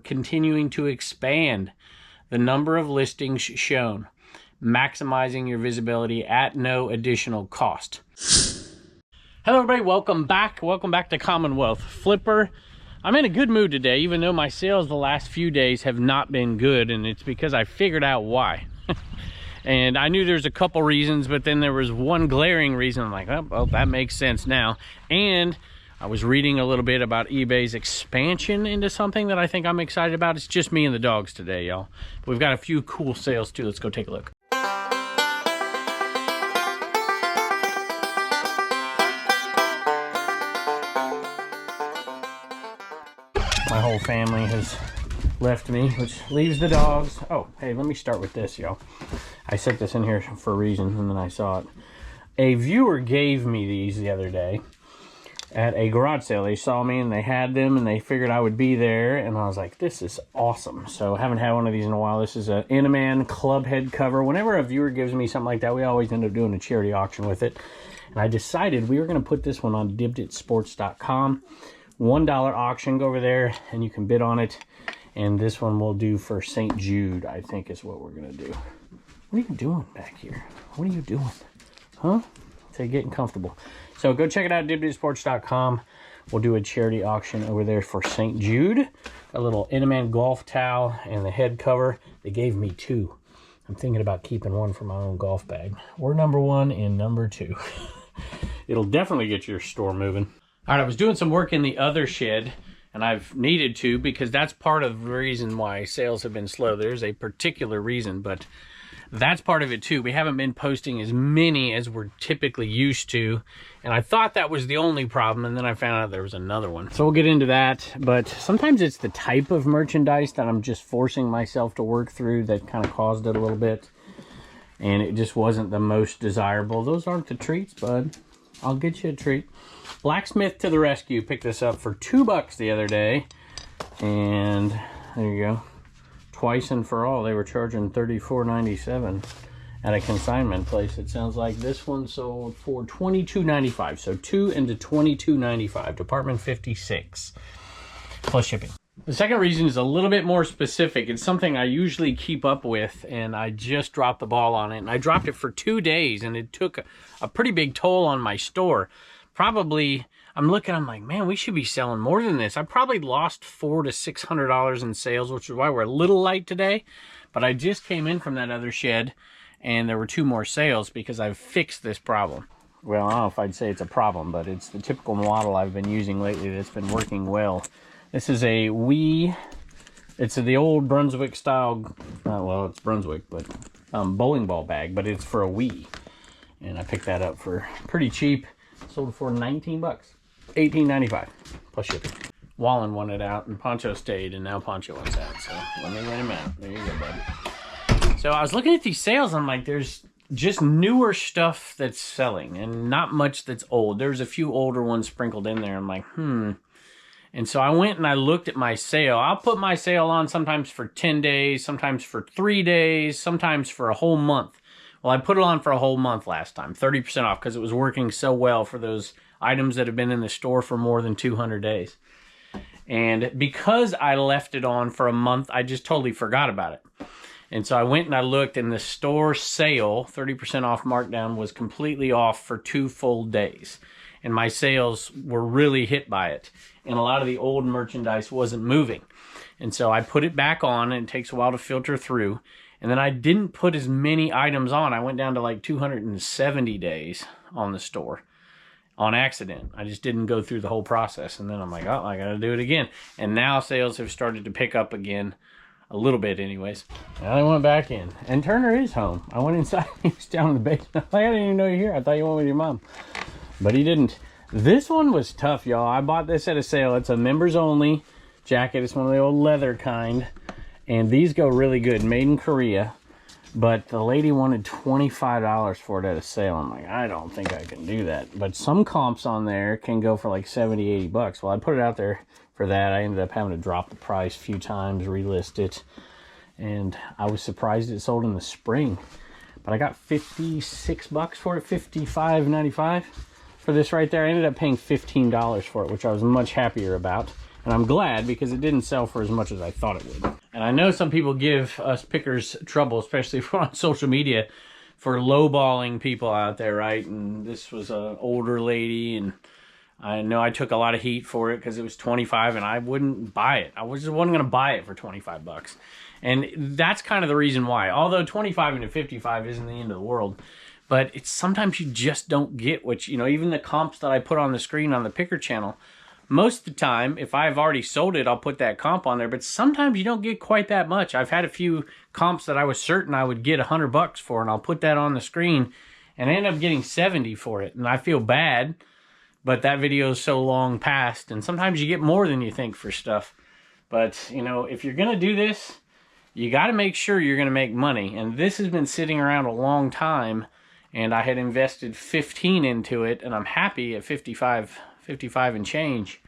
Continuing to expand the number of listings shown, maximizing your visibility at no additional cost. Hello everybody, welcome back to Commonwealth Flipper. I'm in a good mood today, even though my sales the last few days have not been good, and it's because I figured out why. And I knew there's a couple reasons, but then there was one glaring reason. I'm like, oh, well, that makes sense now. And I was reading a little bit about eBay's expansion into something that I think I'm excited about. It's just me and the dogs today, y'all. We've got a few cool sales too. Let's go take a look. My whole family has left me, which leaves the dogs. Oh, hey, let me start with this, y'all. I set this in here for a reason, and then I saw it. A viewer gave me these the other day at a garage sale. They saw me and they had them and they figured I would be there, and I was like, this is awesome. So I haven't had one of these in a while. This is an Inaman club head cover. Whenever a viewer gives me something like that, we always end up doing a charity auction with it. And I decided we were going to put this one on dibditsports.com. $1 auction. Go over there and you can bid on it. And this one we'll do for St. Jude, I think is what we're going to do. What are you doing back here? What are you doing? Huh? So getting comfortable. So go check it out, dibditsports.com. We'll do a charity auction over there for St. Jude. A little Inaman golf towel and the head cover. They gave me two. I'm thinking about keeping one for my own golf bag. We're number one and number two. It'll definitely get your store moving. All right, I was doing some work in the other shed, and I've needed to because that's part of the reason why sales have been slow. There's a particular reason, but that's part of it too. We haven't been posting as many as we're typically used to, and I thought that was the only problem, and then I found out there was another one. So we'll get into that, but sometimes it's the type of merchandise that I'm just forcing myself to work through that kind of caused it a little bit, and it just wasn't the most desirable. Those aren't the treats, bud. I'll get you a treat. Blacksmith to the rescue. Picked this up for $2 the other day, and there you go. Twice and for all, they were charging $34.97 at a consignment place. It sounds like this one sold for $22.95. So 2 into $22.95. Department 56 plus shipping. The second reason is a little bit more specific. It's something I usually keep up with, and I just dropped the ball on it. And I dropped it for 2 days, and it took a pretty big toll on my store. Probably, I'm like, man, we should be selling more than this. I probably lost $400 to $600 in sales, which is why we're a little light today. But I just came in from that other shed, and there were 2 more sales because I've fixed this problem. Well, I don't know if I'd say it's a problem, but it's the typical model I've been using lately that's been working well. This is a Wii. It's the old Brunswick style, well, it's Brunswick, but bowling ball bag, but it's for a Wii. And I picked that up for pretty cheap. Sold for $19, $18.95 plus shipping. Wallen wanted out and Poncho stayed, and now Poncho wants out, so let me let him out. There you go, buddy. So I was looking at these sales, I'm like, there's just newer stuff that's selling and not much that's old. There's a few older ones sprinkled in there. I'm like, And so I went and I looked at my sale. I'll put my sale on sometimes for 10 days, sometimes for 3 days, sometimes for a whole month. Well, I put it on for a whole month last time, 30% off, because it was working so well for those items that have been in the store for more than 200 days. And because I left it on for a month, I just totally forgot about it. And so I went and I looked, and the store sale, 30% off markdown, was completely off for 2 full days. And my sales were really hit by it. And a lot of the old merchandise wasn't moving. And so I put it back on, and it takes a while to filter through. And then I didn't put as many items on. I went down to like 270 days on the store on accident. I just didn't go through the whole process. And then I'm like, oh, I got to do it again. And now sales have started to pick up again, a little bit anyways. Now I went back in. And Turner is home. I went inside. He was down in the basement. I didn't even know you're here. I thought you went with your mom. But he didn't. This one was tough, y'all. I bought this at a sale. It's a members only jacket. It's one of the old leather kind. And these go really good, made in Korea. But the lady wanted $25 for it at a sale. I'm like, I don't think I can do that. But some comps on there can go for like $70, $80. Well, I put it out there for that. I ended up having to drop the price a few times, relist it. And I was surprised it sold in the spring. But I got $56 for it, $55.95 for this right there. I ended up paying $15 for it, which I was much happier about. And I'm glad, because it didn't sell for as much as I thought it would. And I know some people give us pickers trouble, especially if we're on social media, for lowballing people out there, right? And this was an older lady, and I know I took a lot of heat for it because it was 25 and I wouldn't buy it. I just wasn't going to buy it for 25 bucks. And that's kind of the reason why. Although 25 into 55 isn't the end of the world, but it's sometimes you just don't get what, you know, even the comps that I put on the screen on the picker channel, most of the time, if I've already sold it, I'll put that comp on there, but sometimes you don't get quite that much. I've had a few comps that I was certain I would get $100 for, and I'll put that on the screen, and I end up getting 70 for it, and I feel bad, but that video is so long past, and sometimes you get more than you think for stuff. But, you know, if you're going to do this, you got to make sure you're going to make money, and this has been sitting around a long time, and I had invested 15 into it, and I'm happy at 55 and change.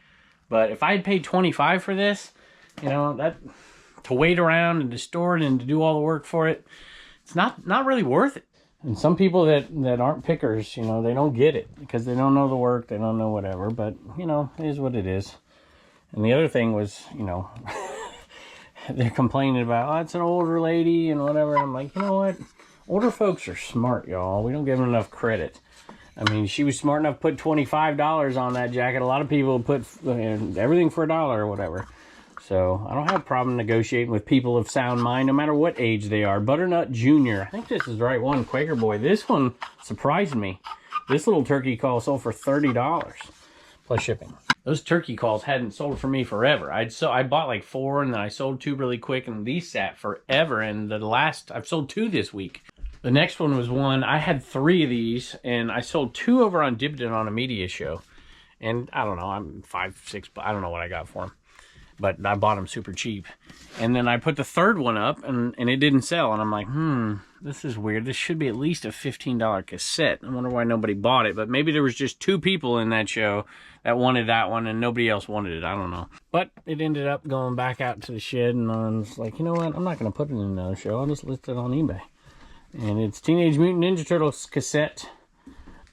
But if I had paid 25 for this, you know, that to wait around and to store it and to do all the work for it, it's not really worth it. And some people that aren't pickers, you know, they don't get it because they don't know the work, they don't know whatever, but you know, it is what it is. And the other thing was, you know, they're complaining about, oh, it's an older lady and whatever. I'm like, you know what? Older folks are smart, y'all. We don't give them enough credit. I mean, she was smart enough to put $25 on that jacket. A lot of people put everything for $1 or whatever. So I don't have a problem negotiating with people of sound mind, no matter what age they are. Butternut Jr. I think this is the right one. Quaker Boy. This one surprised me. This little turkey call sold for $30 plus shipping. Those turkey calls hadn't sold for me forever. I bought like 4 and then I sold 2 really quick, and these sat forever. And the last, I've sold 2 this week. The next one was one, I had 3 of these, and I sold 2 over on Dibden on a media show. And I don't know, I'm 5, 6, I don't know what I got for them. But I bought them super cheap. And then I put the third one up, and it didn't sell. And I'm like, this is weird. This should be at least a $15 cassette. I wonder why nobody bought it. But maybe there was just 2 people in that show that wanted that one, and nobody else wanted it. I don't know. But it ended up going back out to the shed, and I was like, you know what? I'm not going to put it in another show. I'll just list it on eBay. And it's Teenage Mutant Ninja Turtles cassette.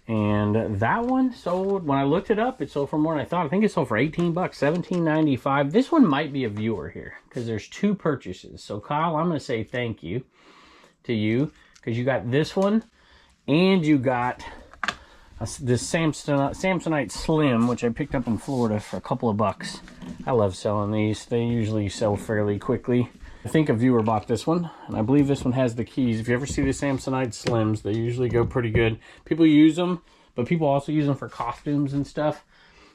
And that one sold, when I looked it up, it sold for more than I thought. I think it sold for $18, $17.95. This one might be a viewer here because there's 2 purchases. So Kyle, I'm going to say thank you to you because you got this one and you got this Samsonite Slim, which I picked up in Florida for a couple of bucks. I love selling these. They usually sell fairly quickly. I think a viewer bought this one, and I believe this one has the keys. If you ever see the Samsonite Slims, they usually go pretty good. People use them, but people also use them for costumes and stuff.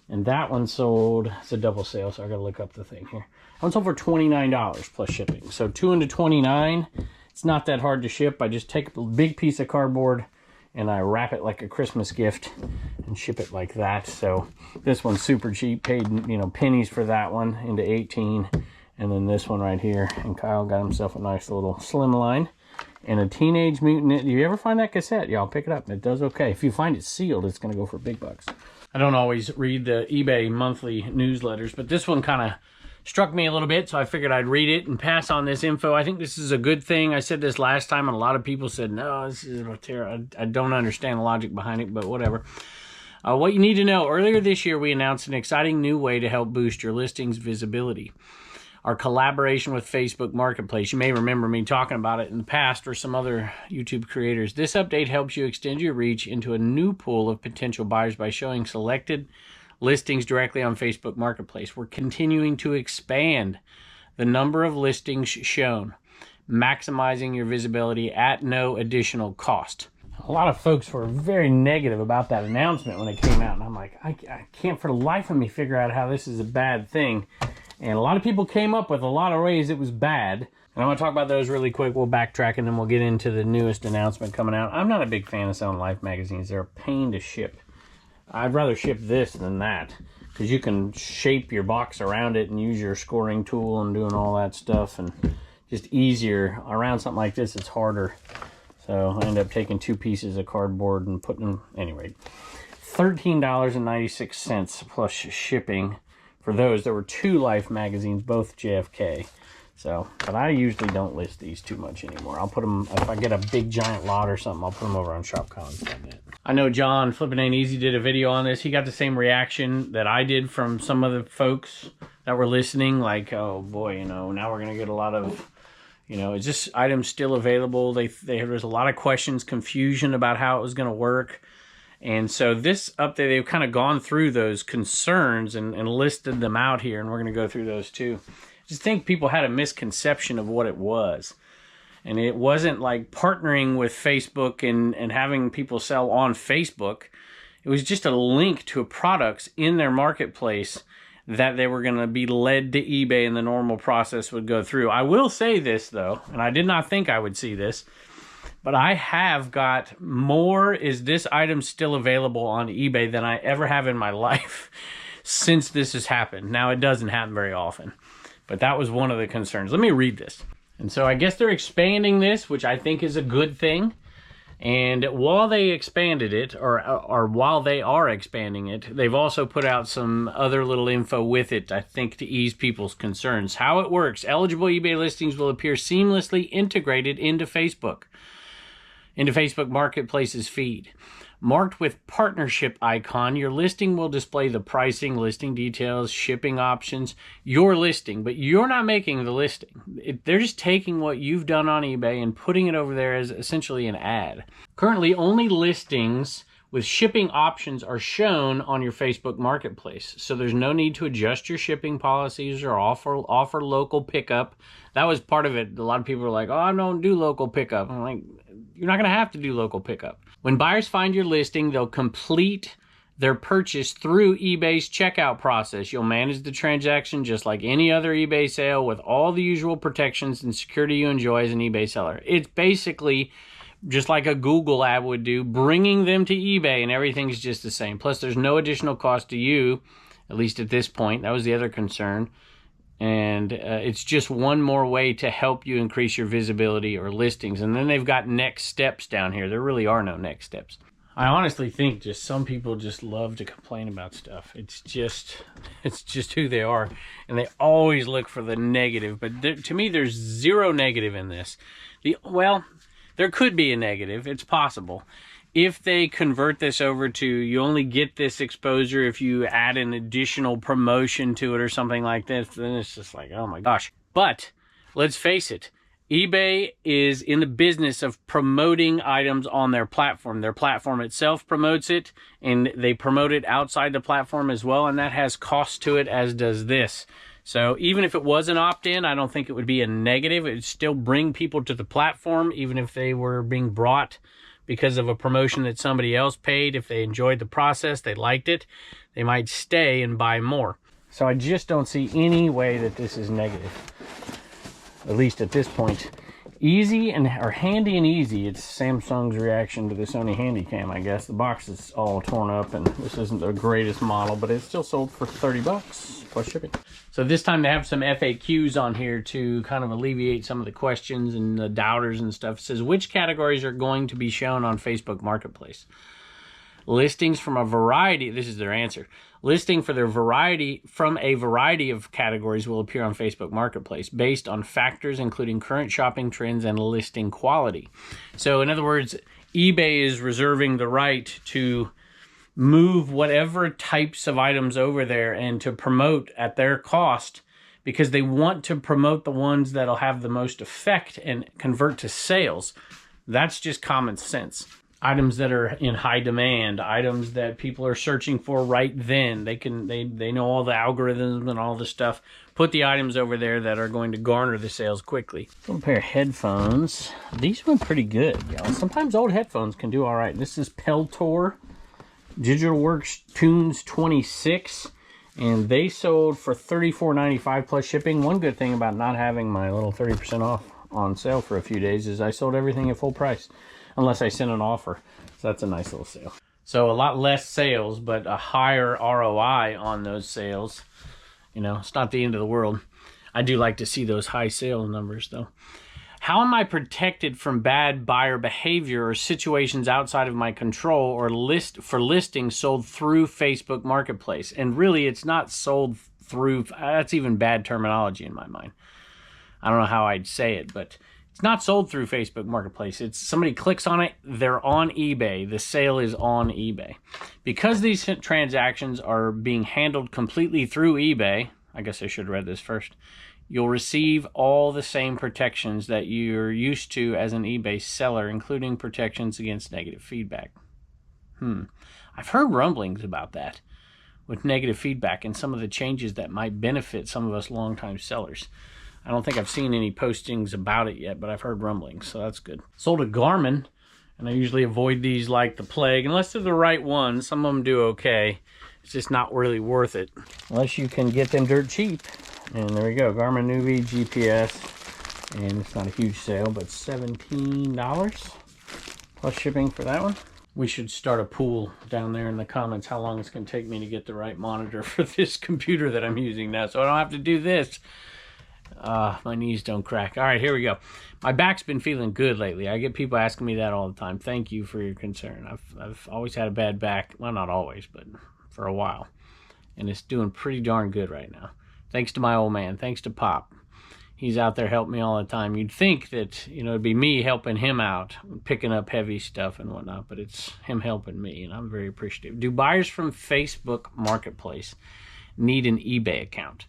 And that one sold, it's a double sale, so I gotta look up the thing here. That one sold for $29 plus shipping. So 2 into 29, it's not that hard to ship. I just take a big piece of cardboard and I wrap it like a Christmas gift and ship it like that. So this one's super cheap, paid, you know, pennies for that one into 18. And then this one right here. And Kyle got himself a nice little slimline and a Teenage Mutant. Do you ever find that cassette? Y'all pick it up. It does okay. If you find it sealed, it's going to go for big bucks. I don't always read the eBay monthly newsletters, but this one kind of struck me a little bit, so I figured I'd read it and pass on this info. I think this is a good thing. I said this last time, and a lot of people said, no, this is terrible. I don't understand the logic behind it, but whatever. What you need to know, earlier this year, we announced an exciting new way to help boost your listings' visibility. Our collaboration with Facebook Marketplace. You may remember me talking about it in the past or some other YouTube creators. This update helps you extend your reach into a new pool of potential buyers by showing selected listings directly on Facebook Marketplace. We're continuing to expand the number of listings shown, maximizing your visibility at no additional cost. A lot of folks were very negative about that announcement when it came out, and I'm like, I can't for the life of me figure out how this is a bad thing. And a lot of people came up with a lot of ways it was bad. And I'm going to talk about those really quick. We'll backtrack and then we'll get into the newest announcement coming out. I'm not a big fan of selling Life magazines. They're a pain to ship. I'd rather ship this than that because you can shape your box around it and use your scoring tool and doing all that stuff. And just easier. Around something like this, it's harder. So I end up taking 2 pieces of cardboard and putting them, anyway, $13.96 plus shipping. For those, there were 2 Life magazines, both JFK. So, but I usually don't list these too much anymore. I'll put them, if I get a big giant lot or something, I'll put them over on ShopCon. I know John, Flippin' Ain't Easy, did a video on this. He got the same reaction that I did from some of the folks that were listening. Like, oh boy, you know, now we're going to get a lot of, you know, is this item still available? There's a lot of questions, confusion about how it was going to work. And so this update, they've kind of gone through those concerns and listed them out here, and we're going to go through those too. I just think people had a misconception of what it was. And it wasn't like partnering with Facebook and having people sell on Facebook. It was just a link to products in their marketplace that they were going to be led to eBay, and the normal process would go through. I will say this, though, and I did not think I would see this, but I have got more "is this item still available" on eBay than I ever have in my life since this has happened. Now, it doesn't happen very often, but that was one of the concerns. Let me read this. And so I guess they're expanding this, which I think is a good thing. And while they expanded it, or while they are expanding it, they've also put out some other little info with it, I think, to ease people's concerns. How it works: eligible eBay listings will appear seamlessly integrated into Facebook Marketplace's feed. Marked with partnership icon, your listing will display the pricing, listing details, shipping options, your listing, but you're not making the listing. They're just taking what you've done on eBay and putting it over there as essentially an ad. Currently, only listings with shipping options are shown on your Facebook Marketplace, so there's no need to adjust your shipping policies or offer local pickup. That was part of it. A lot of people were like, oh, I don't do local pickup. I'm like, you're not going to have to do local pickup. When buyers find your listing, they'll complete their purchase through eBay's checkout process. You'll manage the transaction just like any other eBay sale with all the usual protections and security you enjoy as an eBay seller. It's basically just like a Google ad would do, bringing them to eBay, and everything's just the same. Plus, there's no additional cost to you, at least at this point. That was the other concern. And it's just one more way to help you increase your visibility or listings. And then they've got next steps down here. There really are no next steps. I honestly think just some people just love to complain about stuff. It's just who they are. And they always look for the negative. But to me, there's zero negative in this. Well, there could be a negative. It's possible. If they convert this over to, you only get this exposure if you add an additional promotion to it or something like this, then it's just like, oh my gosh. But let's face it, eBay is in the business of promoting items on their platform. Their platform itself promotes it, and they promote it outside the platform as well, and that has costs to it, as does this. So even if it was an opt-in, I don't think it would be a negative. It would still bring people to the platform, even if they were being brought because of a promotion that somebody else paid. If they enjoyed the process, they liked it, they might stay and buy more. So I just don't see any way that this is negative, at least at this point. Easy or handy and easy, it's Samsung's reaction to the Sony Handycam, I guess. The box is all torn up, and this isn't the greatest model, but it's still sold for 30 bucks plus shipping. So this time they have some FAQs on here to kind of alleviate some of the questions and the doubters and stuff. It says, which categories are going to be shown on Facebook Marketplace? Listings from a variety, this is their answer. Listing for their variety from a variety of categories will appear on Facebook Marketplace based on factors including current shopping trends and listing quality. So in other words, eBay is reserving the right to move whatever types of items over there and to promote at their cost, because they want to promote the ones that'll have the most effect and convert to sales. That's just common sense. Items that are in high demand, items that people are searching for right then. They know all the algorithms and all the stuff. Put the items over there that are going to garner the sales quickly. A pair of headphones. These went pretty good, y'all. Sometimes old headphones can do all right. This is Peltor Digital Works Tunes 26, and they sold for $34.95 plus shipping. One good thing about not having my little 30% off on sale for a few days is I sold everything at full price, unless I sent an offer. So that's a nice little sale. So a lot less sales, but a higher ROI on those sales. You know, it's not the end of the world. I do like to see those high sales numbers, though. How am I protected from bad buyer behavior or situations outside of my control or listings sold through Facebook Marketplace? And really, it's not sold through, that's even bad terminology in my mind. I don't know how I'd say it, but it's not sold through Facebook Marketplace. It's somebody clicks on it, they're on eBay. The sale is on eBay. Because these transactions are being handled completely through eBay, I guess I should have read this first, you'll receive all the same protections that you're used to as an eBay seller, including protections against negative feedback. I've heard rumblings about that with negative feedback and some of the changes that might benefit some of us longtime sellers. I don't think I've seen any postings about it yet, but I've heard rumblings, so that's good. Sold a Garmin, and I usually avoid these like the plague, unless they're the right ones. Some of them do okay. It's just not really worth it, unless you can get them dirt cheap. And there we go, Garmin Newbie GPS, and it's not a huge sale, but $17 plus shipping for that one. We should start a pool down there in the comments how long it's going to take me to get the right monitor for this computer that I'm using now, so I don't have to do this. My knees don't crack. All right, here we go. My back's been feeling good lately. I get people asking me that all the time. Thank you for your concern. I've always had a bad back. Well, not always, but for a while. And it's doing pretty darn good right now. Thanks to my old man. Thanks to Pop. He's out there helping me all the time. You'd think that, you know, it'd be me helping him out, picking up heavy stuff and whatnot, but it's him helping me, and I'm very appreciative. Do buyers from Facebook Marketplace need an eBay account?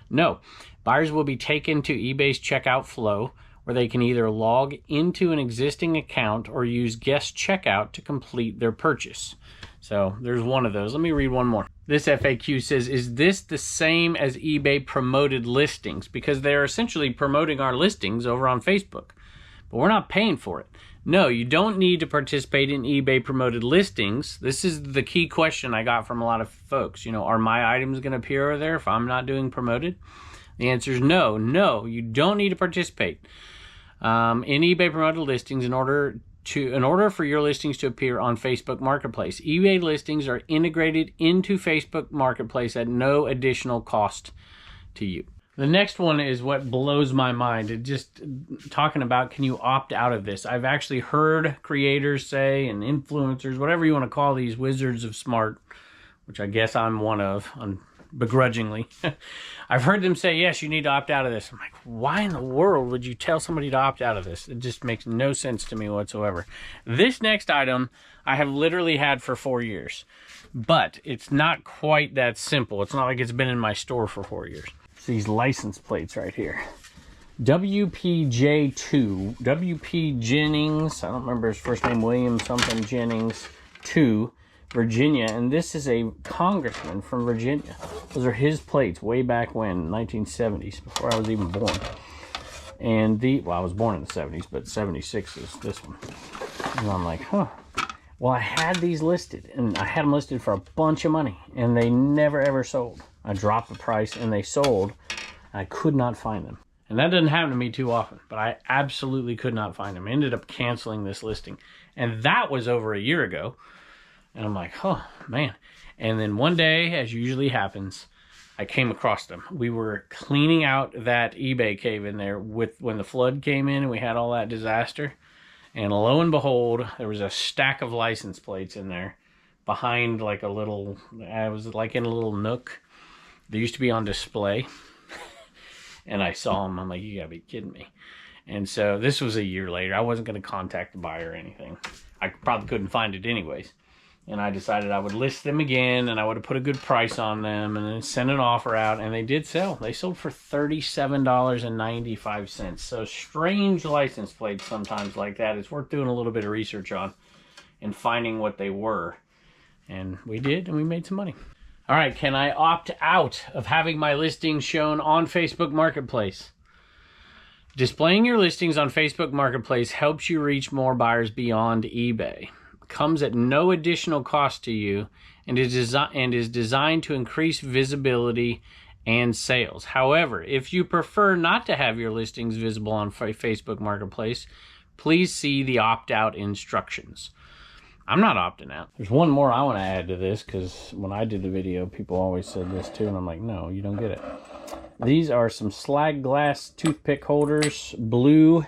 No. Buyers will be taken to eBay's checkout flow, where they can either log into an existing account or use guest checkout to complete their purchase. So there's one of those. Let me read one more. This FAQ says, is this the same as eBay promoted listings? Because they're essentially promoting our listings over on Facebook, but we're not paying for it. No, you don't need to participate in eBay promoted listings. This is the key question I got from a lot of folks. You know, are my items going to appear there if I'm not doing promoted? The answer is no. No, you don't need to participate in eBay promoted listings in order for your listings to appear on Facebook Marketplace. eBay listings are integrated into Facebook Marketplace at no additional cost to you. The next one is what blows my mind. It just talking about, can you opt out of this? I've actually heard creators say, and influencers, whatever you want to call these wizards of smart, which I guess I'm one of, begrudgingly. I've heard them say, yes, you need to opt out of this. I'm like, why in the world would you tell somebody to opt out of this? It just makes no sense to me whatsoever. This next item I have literally had for 4 years, but it's not quite that simple. It's not like it's been in my store for 4 years. It's these license plates right here. WPJ2, WP Jennings, I don't remember his first name, William something Jennings 2, Virginia, and this is a congressman from Virginia. Those are his plates way back when, 1970s, before I was even born. And well, I was born in the 70s, but 76 is this one. And I'm like, huh. Well, I had these listed, and I had them listed for a bunch of money, and they never ever sold. I dropped the price, and they sold. And I could not find them. And that doesn't happen to me too often, but I absolutely could not find them. I ended up canceling this listing, and that was over a year ago. And I'm like, oh, man. And then one day, as usually happens, I came across them. We were cleaning out that eBay cave in there when the flood came in and we had all that disaster. And lo and behold, there was a stack of license plates in there behind like a little, I was like in a little nook. They used to be on display. And I saw them. I'm like, you gotta be kidding me. And so this was a year later. I wasn't going to contact the buyer or anything. I probably couldn't find it anyways. And I decided I would list them again, and I would have put a good price on them, and then send an offer out, and they did sell. They sold for $37.95. So strange license plates sometimes like that. It's worth doing a little bit of research on and finding what they were. And we did, and we made some money. All right, can I opt out of having my listings shown on Facebook Marketplace? Displaying your listings on Facebook Marketplace helps you reach more buyers beyond eBay. Comes at no additional cost to you and is designed to increase visibility and sales. However, if you prefer not to have your listings visible on Facebook Marketplace, please see the opt-out instructions. I'm not opting out. There's one more I want to add to this, because when I did the video, people always said this too, and I'm like, no, you don't get it. These are some slag glass toothpick holders, blue,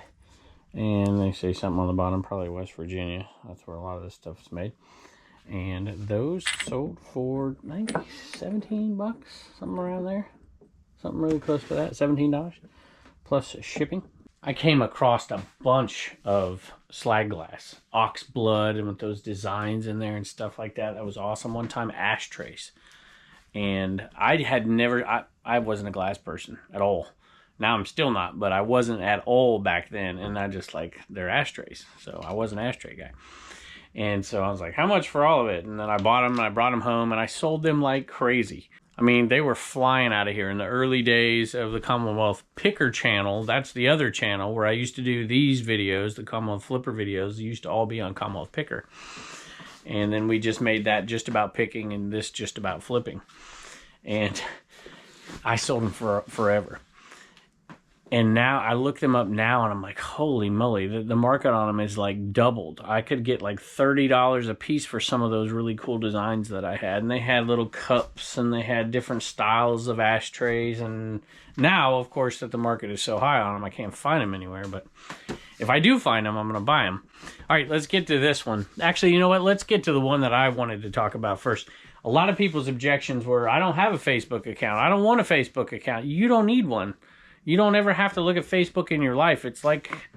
and they say something on the bottom, probably West Virginia. That's where a lot of this stuff is made. And those sold for, I think, $17, something around there. Something really close to that, $17. plus shipping. I came across a bunch of slag glass, ox blood, and with those designs in there and stuff like that. That was awesome. One time, ashtrays. And I had never, I wasn't a glass person at all. Now I'm still not, but I wasn't at all back then. And I just like, they're ashtrays. So I was an ashtray guy. And so I was like, how much for all of it? And then I bought them and I brought them home and I sold them like crazy. I mean, they were flying out of here in the early days of the Commonwealth Picker channel. That's the other channel where I used to do these videos, the Commonwealth Flipper videos. They used to all be on Commonwealth Picker. And then we just made that just about picking and this just about flipping. And I sold them for forever. And now I look them up now and I'm like, holy moly, the market on them is like doubled. I could get like $30 a piece for some of those really cool designs that I had. And they had little cups and they had different styles of ashtrays. And now, of course, that the market is so high on them, I can't find them anywhere. But if I do find them, I'm going to buy them. All right, let's get to this one. Actually, you know what? Let's get to the one that I wanted to talk about first. A lot of people's objections were, I don't have a Facebook account. I don't want a Facebook account. You don't need one. You don't ever have to look at Facebook in your life. It's like,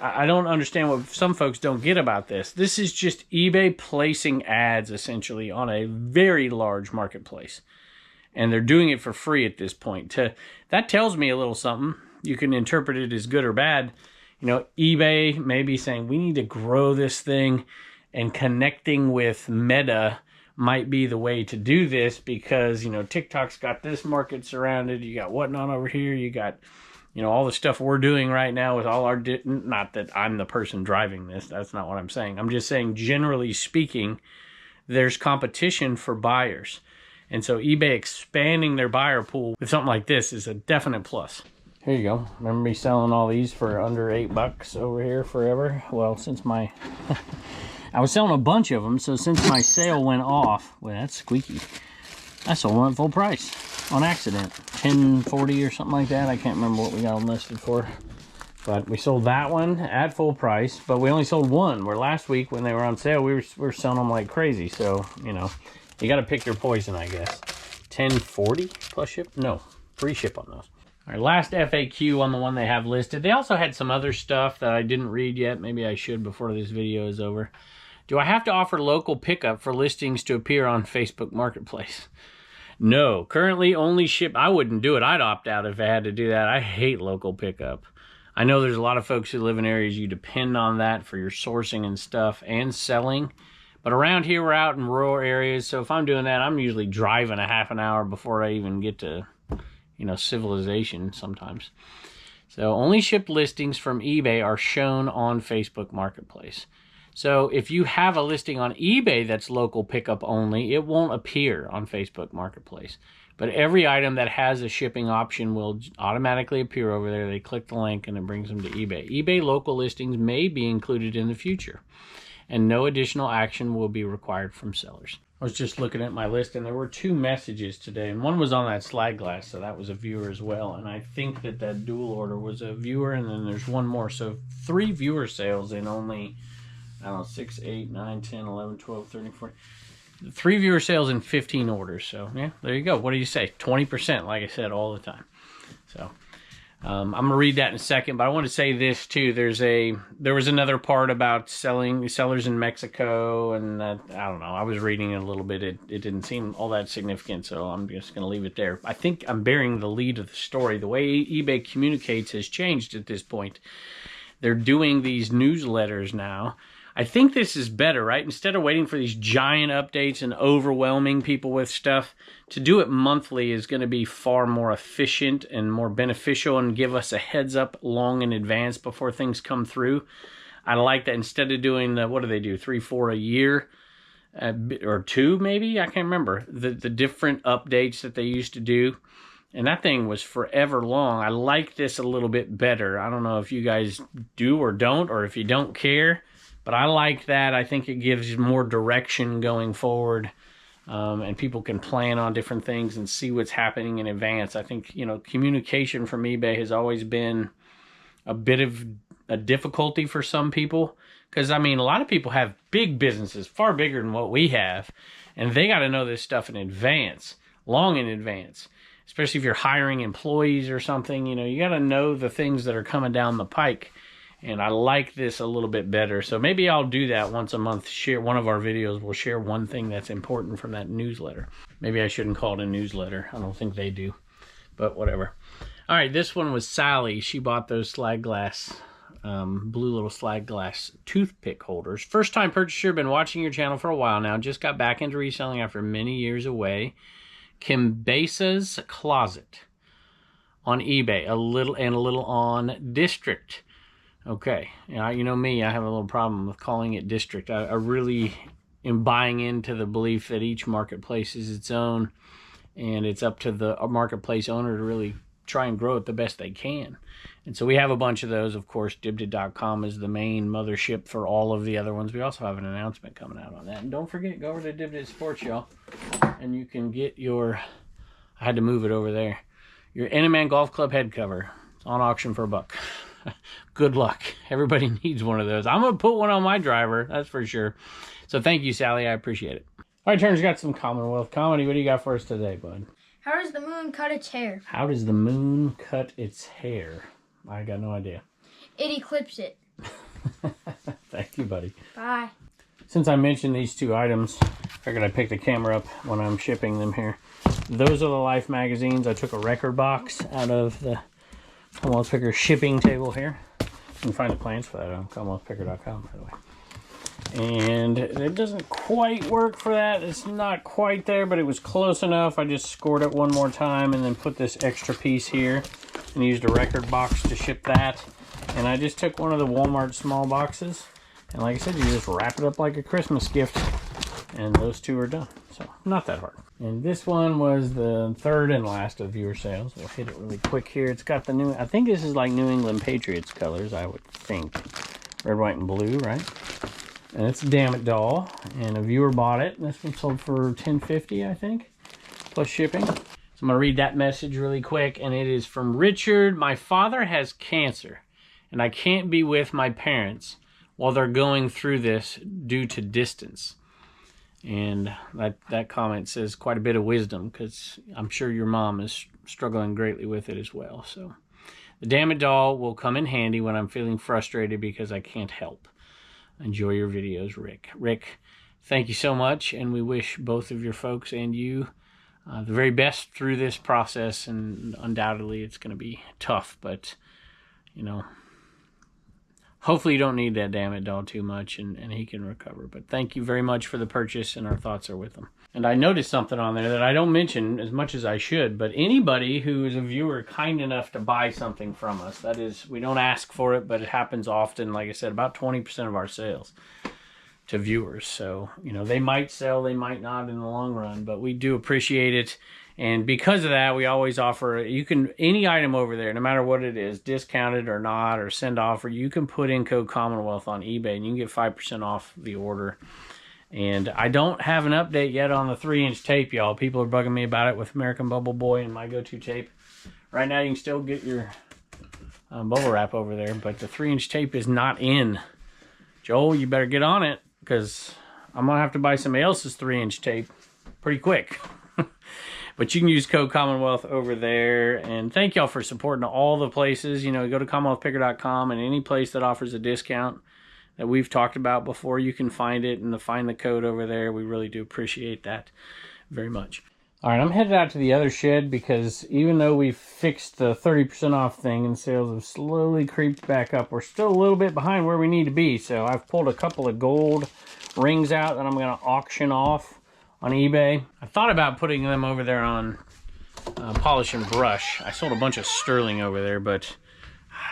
I don't understand what some folks don't get about this. This is just eBay placing ads, essentially, on a very large marketplace. And they're doing it for free at this point. That tells me a little something. You can interpret it as good or bad. You know, eBay may be saying, we need to grow this thing, and connecting with Meta might be the way to do this because, you know, TikTok's got this market surrounded. You got whatnot over here. You got, you know, all the stuff we're doing right now with all our, not that I'm the person driving this. That's not what I'm saying. I'm just saying, generally speaking, there's competition for buyers. And so eBay expanding their buyer pool with something like this is a definite plus. Here you go. Remember me selling all these for under $8 over here forever? Well, since my... I was selling a bunch of them, so since my sale went off, well, that's squeaky. I sold one at full price on accident, $10.40 or something like that. I can't remember what we got them listed for, but we sold that one at full price. But we only sold one. Where last week when they were on sale, we were selling them like crazy. So you know, you got to pick your poison, I guess. $10.40 plus ship? No, free ship on those. All right, last FAQ on the one they have listed. They also had some other stuff that I didn't read yet. Maybe I should before this video is over. Do I have to offer local pickup for listings to appear on Facebook Marketplace? No, currently only ship. I wouldn't do it. I'd opt out if I had to do that. I hate local pickup. I know there's a lot of folks who live in areas you depend on that for your sourcing and stuff and selling. But around here, we're out in rural areas. So if I'm doing that, I'm usually driving a half an hour before I even get to, you know, civilization sometimes. So only shipped listings from eBay are shown on Facebook Marketplace. So if you have a listing on eBay that's local pickup only, it won't appear on Facebook Marketplace. But every item that has a shipping option will automatically appear over there. They click the link and it brings them to eBay. eBay local listings may be included in the future, and no additional action will be required from sellers. I was just looking at my list and there were 2 messages today, and one was on that slag glass, so that was a viewer as well. And I think that dual order was a viewer, and then there's one more. So 3 viewer sales in only... I don't know, 6, 8, 9, 10, 11, 12, 13, 14. 3 viewer sales and 15 orders. So, yeah, there you go. What do you say? 20%, like I said, all the time. So, I'm going to read that in a second, but I want to say this, too. There was another part about sellers in Mexico, and I don't know. I was reading it a little bit. It didn't seem all that significant, so I'm just going to leave it there. I think I'm bearing the lead of the story. The way eBay communicates has changed at this point. They're doing these newsletters now. I think this is better, right? Instead of waiting for these giant updates and overwhelming people with stuff, to do it monthly is going to be far more efficient and more beneficial and give us a heads up long in advance before things come through. I like that instead of doing the, what do they do, 3, 4 a year? Or 2 maybe? I can't remember. The different updates that they used to do. And that thing was forever long. I like this a little bit better. I don't know if you guys do or don't, or if you don't care. But I like that. I think it gives more direction going forward, and people can plan on different things and see what's happening in advance. I think, you know, communication from eBay has always been a bit of a difficulty for some people. Because, I mean, a lot of people have big businesses, far bigger than what we have, and they got to know this stuff in advance, long in advance. especially if you're hiring employees or something. You know, you got to know the things that are coming down the pike. And I like this a little bit better. So maybe I'll do that once a month. Share one of our videos. We'll share one thing that's important from that newsletter. Maybe I shouldn't call it a newsletter. I don't think they do, but whatever. All right, this one was Sally. She bought those slag glass, blue little slag glass toothpick holders. First time purchaser, been watching your channel for a while now. Just got back into reselling after many years away. Kimbasa's Closet on eBay, a little on District. Okay, you know me, I have a little problem with calling it District. I really am buying into the belief that each marketplace is its own, and it's up to the marketplace owner to really try and grow it the best they can. And so we have a bunch of those. Of course, Dibdit.com is the main mothership for all of the other ones. We also have an announcement coming out on that. And don't forget, go over to Dibdit Sports, y'all, and you can get your, I had to move it over there, your N-Man Golf Club head cover. It's on auction for $1. Good luck. Everybody needs one of those. I'm going to put one on my driver, that's for sure. So thank you, Sally. I appreciate it. All right, Turner's got some Commonwealth comedy. What do you got for us today, bud? How does the moon cut its hair? How does the moon cut its hair? I got no idea. It eclipses it. Thank you, buddy. Bye. Since I mentioned these two items, I figured I'd pick the camera up when I'm shipping them here. Those are the Life magazines. I took a record box out of the Commonwealth Picker shipping table here. You can find the plans for that on CommonwealthPicker.com, by the way. And it doesn't quite work for that. It's not quite there, but it was close enough. I just scored it one more time and then put this extra piece here and used a record box to ship that. And I just took one of the Walmart small boxes. And like I said, you just wrap it up like a Christmas gift. And those two are done. So, not that hard. And this one was the third and last of viewer sales. We'll hit it really quick here. It's got the new, I think this is like New England Patriots colors, I would think. Red, white, and blue, right? And it's a Damn It doll. And a viewer bought it. This one sold for $10.50, I think, plus shipping. So I'm going to read that message really quick. And it is from Richard. My father has cancer, and I can't be with my parents while they're going through this due to distance. And that comment says quite a bit of wisdom, because I'm sure your mom is struggling greatly with it as well. So the Damn It doll will come in handy when I'm feeling frustrated because I can't help. Enjoy your videos, Rick. Rick, thank you so much, and we wish both of your folks and you the very best through this process. And undoubtedly it's going to be tough, but you know, hopefully you don't need that Damn It doll too much, and he can recover. But thank you very much for the purchase, and our thoughts are with him. And I noticed something on there that I don't mention as much as I should, but anybody who is a viewer kind enough to buy something from us, that is, we don't ask for it, but it happens often. Like I said, about 20% of our sales to viewers. So, you know, they might sell, they might not in the long run, but we do appreciate it. And because of that, we always offer, you can, any item over there, no matter what it is, discounted or not, or send offer, you can put in code Commonwealth on eBay and you can get 5% off the order. And I don't have an update yet on the 3-inch tape, y'all. People are bugging me about it with American Bubble Boy and my go-to tape. Right now, you can still get your bubble wrap over there, but the 3-inch tape is not in. Joel, you better get on it, because I'm going to have to buy somebody else's 3-inch tape pretty quick. But you can use code Commonwealth over there. And thank y'all for supporting all the places. You know, go to CommonwealthPicker.com, and any place that offers a discount that we've talked about before, you can find it and find the code over there. We really do appreciate that very much. All right, I'm headed out to the other shed, because even though we've fixed the 30% off thing and sales have slowly creeped back up, we're still a little bit behind where we need to be. So I've pulled a couple of gold rings out that I'm going to auction off on eBay. I thought about putting them over there on Polish and Brush. I sold a bunch of sterling over there, but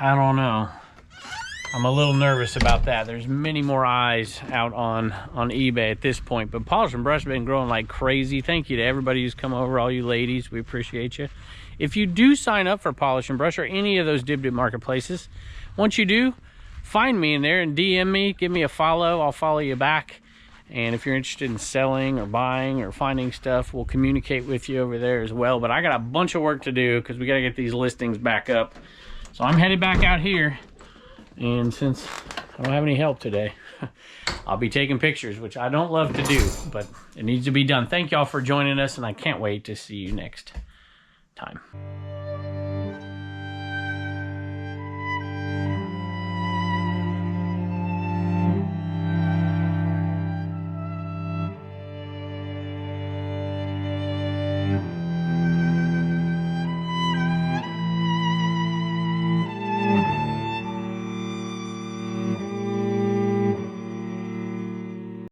I don't know. I'm a little nervous about that. There's many more eyes out on eBay at this point, but Polish and Brush have been growing like crazy. Thank you to everybody who's come over, all you ladies. We appreciate you. If you do sign up for Polish and Brush or any of those Dibdit marketplaces, once you do, find me in there and DM me, give me a follow. I'll follow you back. And if you're interested in selling or buying or finding stuff, we'll communicate with you over there as well. But I got a bunch of work to do, because we got to get these listings back up. So I'm headed back out here. And since I don't have any help today, I'll be taking pictures, which I don't love to do, but it needs to be done. Thank y'all for joining us, and I can't wait to see you next time.